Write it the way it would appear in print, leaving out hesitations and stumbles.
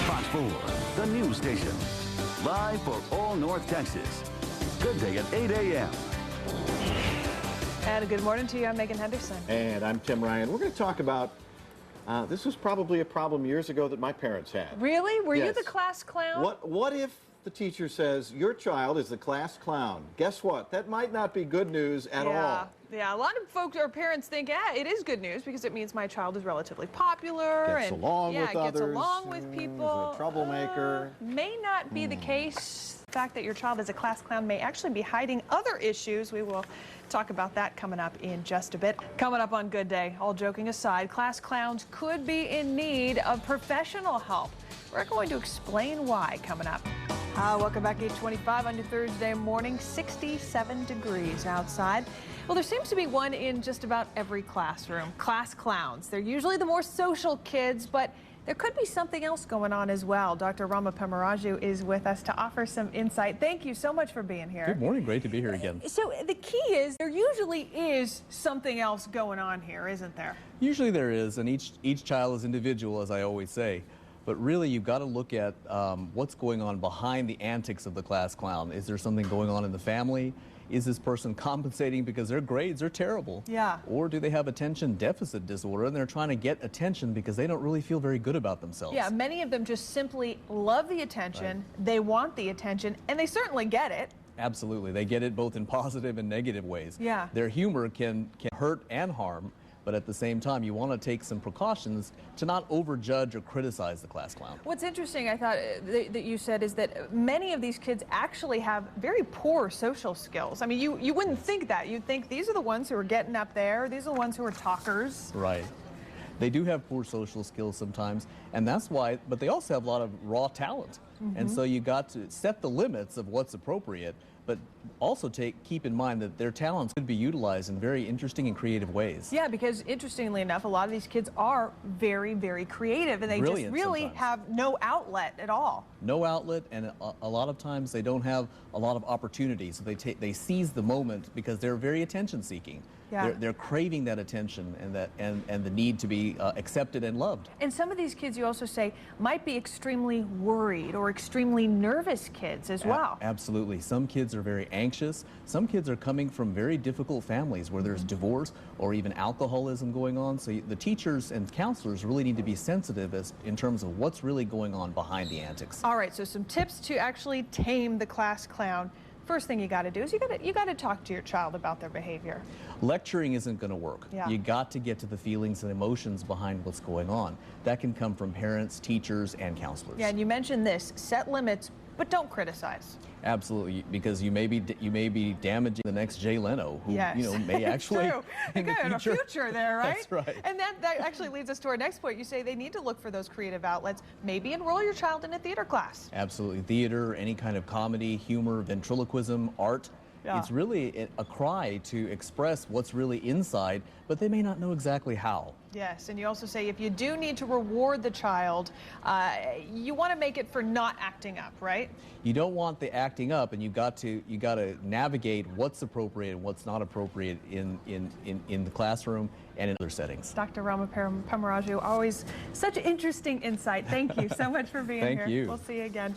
Fox 4, the news station. Live for all North Texas. Good Day at 8 a.m. And a good morning to you. I'm Megan Henderson. And I'm Tim Ryan. We're going to talk about, this was probably a problem years ago that my parents had. Really? Were you Yes. the class clown? What if the teacher says, your child is the class clown? Guess what? That might not be good news at all. Yeah, a lot of folks or parents think, yeah, it is good news because it means my child is relatively popular. Gets and along with gets others. along with people. Is a troublemaker. May not be the case. The fact that your child is a class clown may actually be hiding other issues. We will talk about that coming up in just a bit. Coming up on Good Day, all joking aside, class clowns could be in need of professional help. We're going to explain why coming up. Welcome back, 8:25 on your Thursday morning, 67 degrees outside. Well, there seems to be one in just about every classroom, class clowns. They're usually the more social kids, but there could be something else going on as well. Dr. Rama Pemmaraju is with us to offer some insight. Thank you so much for being here. Good morning. Great to be here again. So the key is there usually is something else going on here, isn't there? Usually there is, and each child is individual, as I always say. But really, you've got to look at what's going on behind the antics of the class clown. Is there something going on in the family? Is this person compensating because their grades are terrible? Yeah. Or do they have attention deficit disorder and they're trying to get attention because they don't really feel very good about themselves? Yeah, many of them just simply love the attention, they want the attention, and they certainly get it. Absolutely. They get it both in positive and negative ways. Yeah. Their humor can hurt and harm, but at the same time, you want to take some precautions to not overjudge or criticize the class clown. What's interesting, I thought, that you said is that many of these kids actually have very poor social skills. I mean, you wouldn't think that. You'd think these are the ones who are getting up there. These are the ones who are talkers. Right. They do have poor social skills sometimes, and that's why, but they also have a lot of raw talent. And so you got to set the limits of what's appropriate, but also keep in mind that their talents could be utilized in very interesting and creative ways. Yeah, because interestingly enough, a lot of these kids are very, very creative, and they Brilliant just really sometimes. have no outlet at all. No outlet, and a lot of times they don't have a lot of opportunity, so they seize the moment because they're very attention-seeking. Yeah. They're craving that attention and the need to be accepted and loved. And some of these kids, you also say, might be extremely worried or extremely nervous kids as well. Absolutely. Some kids are very anxious. Some kids are coming from very difficult families where there's divorce or even alcoholism going on. So the teachers and counselors really need to be sensitive in terms of what's really going on behind the antics. All right, so some tips to actually tame the class clown. First thing you got to do is you got to talk to your child about their behavior. Lecturing isn't going to work. Yeah. You got to get to the feelings and emotions behind what's going on. That can come from parents, teachers, and counselors. Yeah, and you mentioned this, set limits, but don't criticize. Absolutely, because you may be damaging the next Jay Leno, who Yes. may actually True. You got a future there, right? That's right. And that actually leads us to our next point. You say they need to look for those creative outlets. Maybe enroll your child in a theater class. Absolutely. Theater, any kind of comedy, humor, ventriloquism, art. Yeah. It's really a cry to express what's really inside, but they may not know exactly how. Yes, and you also say if you do need to reward the child, you want to make it for not acting up, right? You don't want the acting up, and you got to navigate what's appropriate and what's not appropriate in the classroom and in other settings. Dr. Rama Pemmaraju, always such interesting insight. Thank you so much for being here. Thank you. We'll see you again.